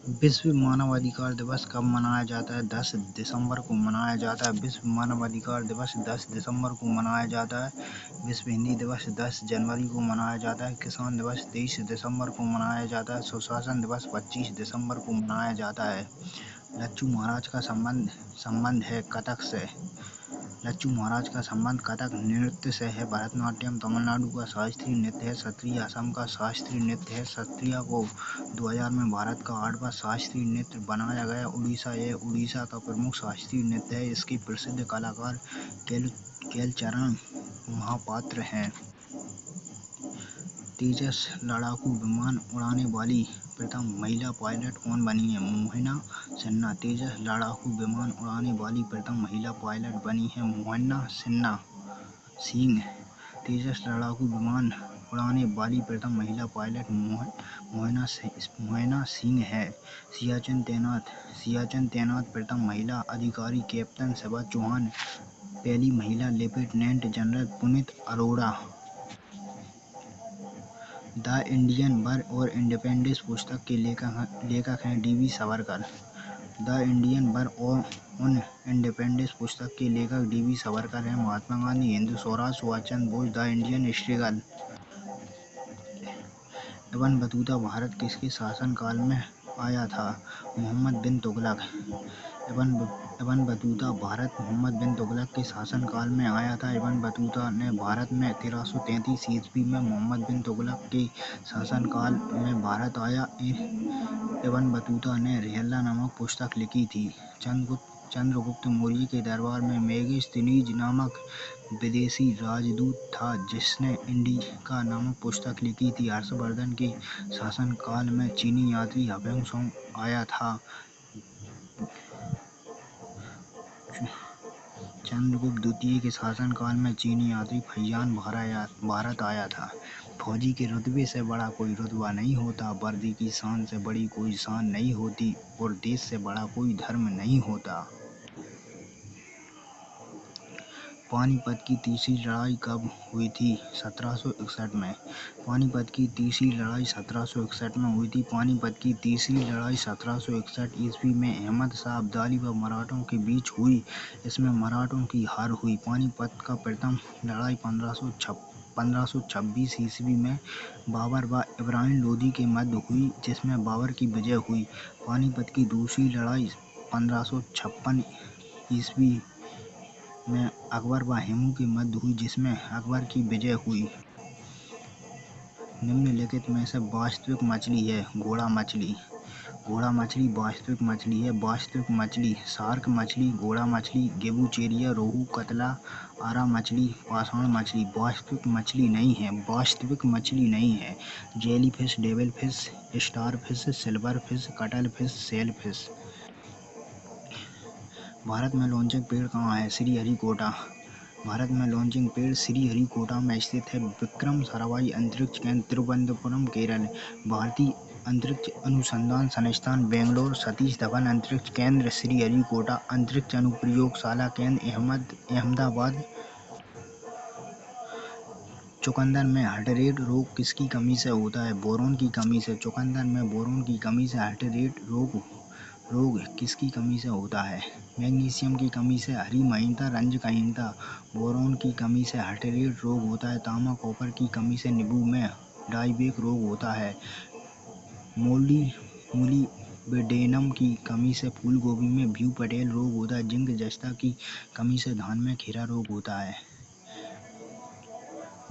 विश्व मानवाधिकार दिवस कब मनाया जाता है? 10 दिसंबर को मनाया जाता है। विश्व मानवाधिकार दिवस 10 दिसंबर को मनाया जाता है। विश्व हिंदी दिवस 10 जनवरी को मनाया जाता है। किसान दिवस 23 दिसंबर को मनाया जाता है। सुशासन दिवस 25 दिसंबर को मनाया जाता है। लच्छू महाराज का संबंध है कथक से। लच्छू महाराज का संबंध कथक नृत्य से है। भरतनाट्यम तमिलनाडु का शास्त्रीय नृत्य है। सत्रिया असम का शास्त्रीय नृत्य है। सत्रिया को 2000 में भारत का 8वां शास्त्रीय नृत्य बनाया गया। यह उड़ीसा का प्रमुख शास्त्रीय नृत्य है। इसके प्रसिद्ध कलाकार केलचरण महापात्र हैं। तेजस लड़ाकू विमान उड़ाने वाली प्रथम महिला पायलट कौन बनी है? मोहना सिन्हा। तेजस लड़ाकू विमान उड़ाने वाली प्रथम महिला पायलट बनी है मोहना सिंह। तेजस लड़ाकू विमान उड़ाने वाली प्रथम महिला पायलट मोहना सिंह है। सियाचिन तैनात प्रथम महिला अधिकारी कैप्टन शिवा चौहान। पहली महिला lieutenant general Puneet Arora. The Indian war और इंडिपेंडेंस पुस्तक के लेखक हैं D V. Savarkar. The Indian war on independence पुस्तक के लेखक डी.वी. सावरकर हैं। Mahatma Gandhi, Hindu Swaraj, Subhash Chandra Bose, the Indian struggle. Ibn Battuta Bharat किसके शासनकाल में आया था? मोहम्मद बिन तुगलक। इब्न बतूता भारत मोहम्मद बिन तुगलक के शासनकाल में आया था। इब्न बतूता ने भारत में 1333 ईस्वी में मोहम्मद बिन तुगलक के शासनकाल में भारत आया। इब्न बतूता ने रिहला नामक पुस्तक लिखी थी। चंद्रगुप्त मौर्य के दरबार में मेगास्थनीज नामक विदेशी राजदूत था जिसने इंडिका नामक पुस्तक लिखी थी। हर्षवर्धन के शासनकाल में चीनी यात्री ह्वेन-त्सांग आया था। चंद्रगुप्त द्वितीय के शासनकाल में चीनी यात्री फहियान भारत आया था। फौजी के रुतबे से बड़ा कोई रुतबा नहीं होता, वर्दी की शान से बड़ी कोई शान नहीं होती और देश से बड़ा कोई धर्म नहीं होता। पानीपत की तीसरी लड़ाई कब हुई थी? 1761 में। पानीपत की तीसरी लड़ाई 1761 में हुई थी। पानीपत की तीसरी लड़ाई 1761 ईस्वी में अहमद शाह अब्दाली व मराठों के बीच हुई। इसमें मराठों की हार हुई। पानीपत का प्रथम लड़ाई 1526 ईस्वी में बाबर व इब्राहिम लोदी के मध्य हुई जिसमें बाबर की विजय हुई। पानीपत की दूसरी लड़ाई 1556 ईस्वी में अकबर व हेमू के मध्य हुई जिसमें अकबर की विजय हुई। निम्नलिखित में से वास्तविक मछली है? घोड़ा मछली। घोड़ा मछली वास्तविक मछली है। वास्तविक मछली शार्क मछली, घोड़ा मछली, गेबूचेरिया, रोहू, कतला, आरा मछली, पाषाण मछली। वास्तविक मछली नहीं है। वास्तविक मछली नहीं है। Jellyfish, devilfish, starfish, silverfish, cuttlefish, sailfish. Bharat में लॉन्चिंग पैड कहाँ है? श्रीहरिकोटा। भारत में लॉन्चिंग पैड श्रीहरिकोटा में स्थित है। विक्रम साराभाई अंतरिक्ष केंद्र तिरुवनंतपुरम, केरल। भारतीय अंतरिक्ष अनुसंधान संस्थान बेंगलोर। सतीश धवन अंतरिक्ष केंद्र श्रीहरिकोटा। अंतरिक्ष अनुप्रयोगशाला केंद्र अहमदाबाद। चुकंदर में हार्ट रेट रोग किसकी कमी से होता है? बोरोन की कमी से। चुकंदर में बोरोन की कमी से हार्ट रेट रोग किसकी कमी से होता है? मैग्नीशियम की कमी से, हरिमहीनता, रंजकहीनता। बोरोन की कमी से हार्ट रेट रोग होता है। तांबा कॉपर की कमी से नींबू में डायबेटिक रोग होता है। मोलिब्डेनम की कमी से फूल गोभी में व्यू पटेल रोग होता है। जिंक जस्ता की कमी से धान में खीरा रोग होता है।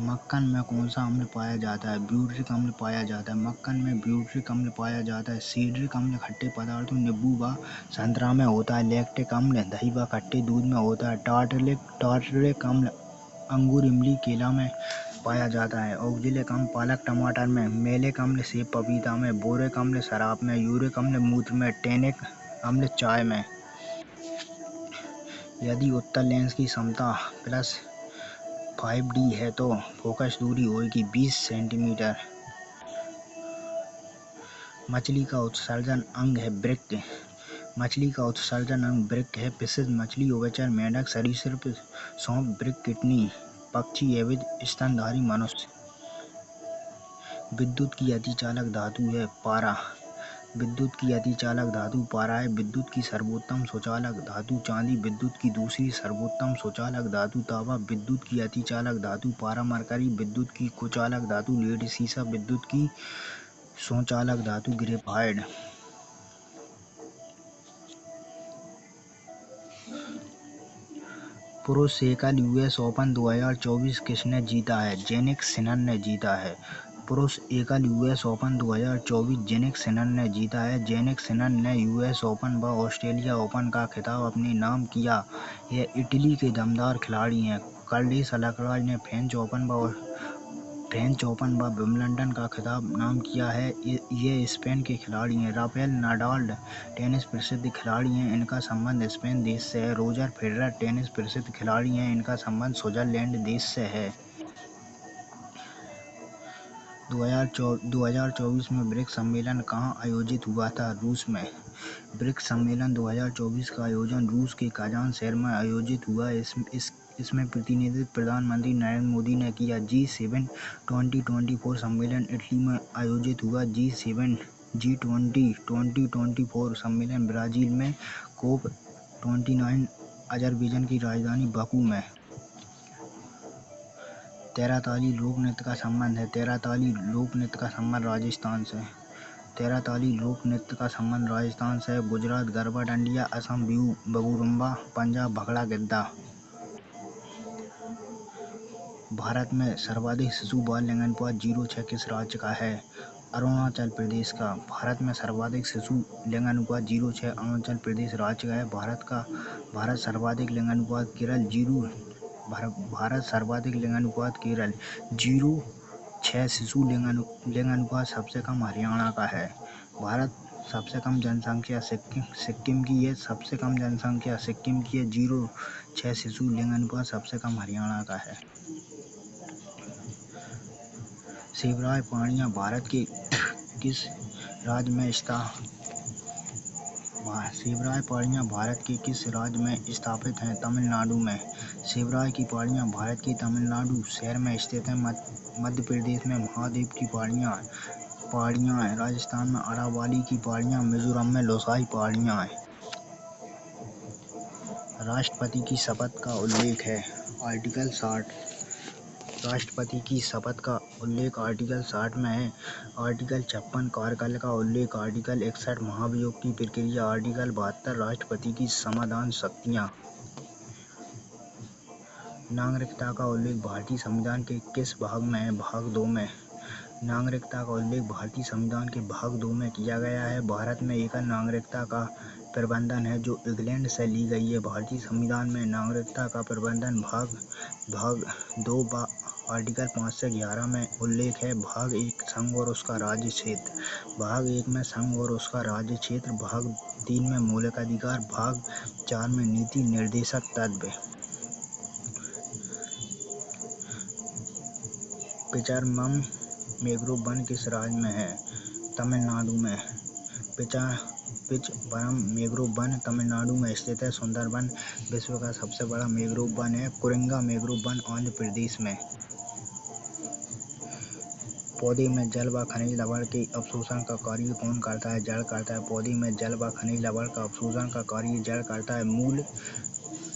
मक्खन में कौन सा अम्ल पाया जाता है? ब्यूटरिक अम्ल पाया जाता है। मक्खन में ब्यूटरिक अम्ल पाया जाता है। सिट्रिक अम्ल खट्टे पदार्थों नींबू व संतरा में होता है। लैक्टिक अम्ल दही व खट्टे दूध में होता है। टार्टरिक अम्ल अंगूर, इमली, केला में पाया जाता है। ऑक्जेलिक अम्ल पालक, टमाटर में। मैलिक अम्ल सेब, पपीता में। बोरिक अम्ल शराब में। यूरिक अम्ल मूत्र में। टैनिक अम्ल चाय में। यदि उत्तल लेंस की क्षमता +5D है तो फोकस दूरी होगी 20 सेंटीमीटर। मछली का उत्सर्जन अंग है वृक्क। मछली का उत्सर्जन अंग वृक्क है। फिशिस, मछली, उभयचर, मेंढक, सरीसृप, सांप, वृक्क, किडनी, पक्षी एवं स्तनधारी मनुष्य। विद्युत की अतिचालक धातु है पारा। विद्युत की अतिचालक धातु पारा है। विद्युत की सर्वोत्तम सुचालक धातु चांदी। विद्युत की दूसरी सर्वोत्तम सुचालक धातु तांबा। विद्युत की अतिचालक धातु पारा मरकरी। विद्युत की कुचालक धातु लेड सीसा। विद्युत की स्वचालक धातु ग्रेफाइट। पुरुष एकल यूएस ओपन 2024 किसने जीता है? जेनिक सिनर ने जीता है। पुरुष एकल यूएस ओपन 2024 जेनिक सिनर ने जीता है। जेनिक सिनर ने यूएस ओपन व ऑस्ट्रेलिया ओपन का खिताब अपने नाम किया। यह इटली के दमदार खिलाड़ी हैं। कार्लोस अल्काराज ने फ्रेंच ओपन व विंबलडन का खिताब नाम किया है। ये स्पेन के खिलाड़ी हैं। राफेल नाडाल टेनिस प्रसिद्ध खिलाड़ी हैं। इनका संबंध स्पेन देश से है। रोजर फेडरर टेनिस प्रसिद्ध खिलाड़ी हैं। इनका संबंध स्विट्जरलैंड देश से है। 2024 में ब्रिक्स सम्मेलन कहाँ आयोजित हुआ था? रूस में। ब्रिक्स सम्मेलन 2024 का आयोजन रूस के काजान शहर में आयोजित हुआ। इसमें प्रतिनिधित्व प्रधानमंत्री नरेंद्र मोदी ने किया। G7 2024 सम्मेलन इटली में आयोजित हुआ। G20 2024 सम्मेलन ब्राजील में। COP29 अजरबैजान की राजधानी बाकू में। तेराताली लोक नृत्य का संबंध है। तेराताली लोक नृत्य का संबंध राजस्थान से। तेराताली लोक नृत्य का संबंध राजस्थान से। गुजरात गरबा डांडिया, असम बिहू बगुरुम्बा, पंजाब भंगड़ा गिद्धा। भारत में सर्वाधिक शिशु बाल लिंगानुपात 0:6 किस राज्य का है? अरुणाचल प्रदेश का। भारत में सर्वाधिक शिशु लिंगानुपात 0:6 अरुणाचल प्रदेश राज्य का है। भारत सर्वाधिक लिंगानुपात केरल 0:6 शिशु लिंगानुपात सबसे कम हरियाणा का है। भारत सबसे कम जनसंख्या सिक्किम की है। सबसे कम जनसंख्या सिक्किम की है। 0:6 शिशु लिंगानुपात सबसे कम हरियाणा का है। शिवराज पाणिया भारत के किस राज्य में स्थापित हैं? तमिलनाडु में। शिवराज की पहाड़ियाँ भारत के तमिलनाडु शहर में स्थित हैं। मध्य प्रदेश में महादेव की पहाड़ियाँ हैं। राजस्थान में अरावली की पहाड़ियाँ। मिजोरम में लोसाई पहाड़ियाँ हैं। राष्ट्रपति की शपथ का उल्लेख है। आर्टिकल 60। राष्ट्रपति की शपथ का उल्लेख आर्टिकल 60 में है। आर्टिकल 56 कार्यकाल का उल्लेख। आर्टिकल 61 महाभियोग की प्रक्रिया। आर्टिकल 72 राष्ट्रपति की संविधान शक्तियाँ। नागरिकता का उल्लेख भारतीय संविधान के किस भाग में है? भाग 2 में। नागरिकता का उल्लेख भारतीय संविधान के भाग 2 में किया गया है। भारत में एकल नागरिकता का प्रबंधन है जो इंग्लैंड से ली गई है। भारतीय संविधान में नागरिकता का प्रबंधन भाग 2 आर्टिकल 5 से 11 में उल्लेख है। भाग 1 संघ और उसका राज्य क्षेत्र। भाग 1 में संघ और उसका राज्य क्षेत्र। भाग 3 में मौलिक अधिकार। भाग 4 में नीति निर्देशक तत्व। पिचरमम मैंग्रोव वन किस राज्य में है? तमिलनाडु में। पिचबरम मैंग्रोव वन तमिलनाडु में स्थित है। सुंदरबन विश्व का सबसे बड़ा मैंग्रोव वन है। कुरिंगा मैंग्रोव वन आंध्र प्रदेश में। पौधे में जल व खनिज लवण के अवशोषण का कार्य कौन करता है? जड़ करता है। पौधे में जल व खनिज लवण का अवशोषण का कार्य जड़ करता है।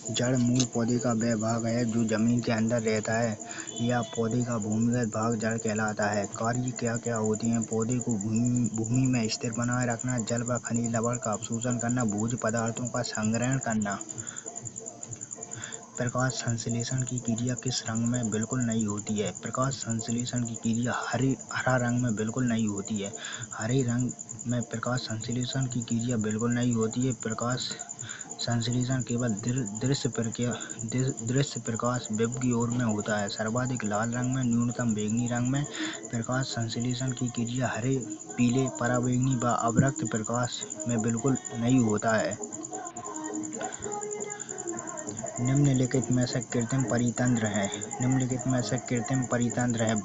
जड़ मूल पौधे का वह भाग है जो जमीन के अंदर रहता है या पौधे का भूमिगत भाग जड़ कहलाता है। कार्य क्या क्या होते हैं? पौधे को भूमि में स्थिर बनाए रखना, जल व खनिज लवण का अवशोषण करना, भोज्य पदार्थों का संग्रहण करना। प्रकाश संश्लेषण की क्रिया किस रंग में बिल्कुल नहीं होती है? प्रकाश संश्लेषण की क्रिया हरा रंग में बिल्कुल नहीं होती है। हरे रंग में प्रकाश संश्लेषण की क्रिया बिल्कुल नहीं होती है। प्रकाश संश्लेषण केवल दृश्य प्रकाश वेब की ओर में होता है। सर्वाधिक लाल रंग में, न्यूनतम बैंगनी रंग में। प्रकाश संश्लेषण की क्रिया हरे, पीले, पराबैंगनी व अवरक्त प्रकाश में बिल्कुल नहीं होता है। निम्नलिखित में से कृत्रिम परितंत्र है।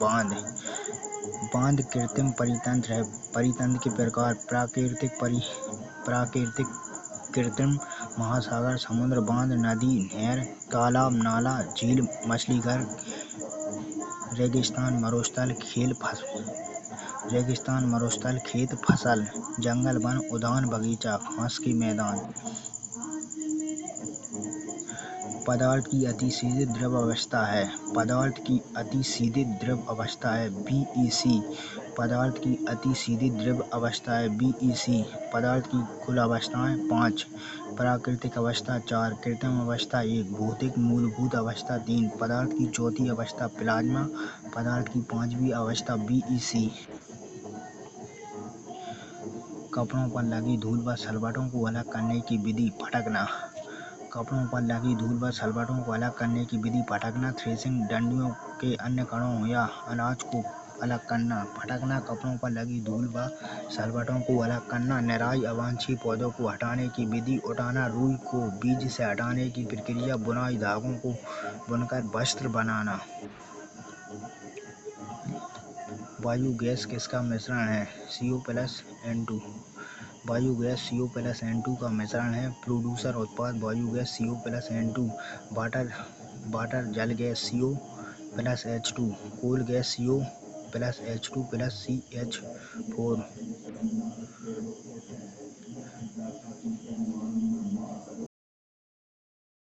बांध कृत्रिम परितंत्र है। परितंत्र के प्रकार प्राकृतिक, कृत्रिम, महासागर, समुद्र, बांध, नदी, नहर, तालाब, नाला, झील, मछली घर, रेगिस्तान, मरुस्थल, खेल, रेगिस्तान, मरुस्थल, खेत, फसल, जंगल, वन, उद्यान, बगीचा, घास के मैदान। पदार्थ की अति सीधी द्रव अवस्था है। पदार्थ की अति सीधी द्रव अवस्था है BEC। पदार्थ की अति सीधी द्रव अवस्था है BEC। पदार्थ की कुल अवस्थाएं 5। प्राकृतिक अवस्था 4, कृत्रिम अवस्था 1, भौतिक मूलभूत अवस्था 3, पदार्थ की चौथी अवस्था प्लाज्मा, पदार्थ की पांचवी अवस्था BEC। कपड़ों पर लगी धूल व सलवटों को अलग करने की विधि फटकना। कपड़ों पर लगी धूल व सलवटों को अलग करने की विधि फटकना। थ्रेसिंग, डंडियों के अन्य कणों या अनाज को अलग करना। फटकना, कपड़ों पर लगी धूल व सलवटों को अलग करना। निराई, अवांछित पौधों को हटाने की विधि। उठाना, रुई को बीज से हटाने की प्रक्रिया। बुनाई, धागों को बुनकर वस्त्र बनाना। वायु गैस किसका मिश्रण है? CO+N2। वायु गैस CO+N2 का मिश्रण है। प्रोड्यूसर उत्पाद वायु गैस CO+N2। वाटर जल gas CO+H2। Coal gas CO+H2+CH4।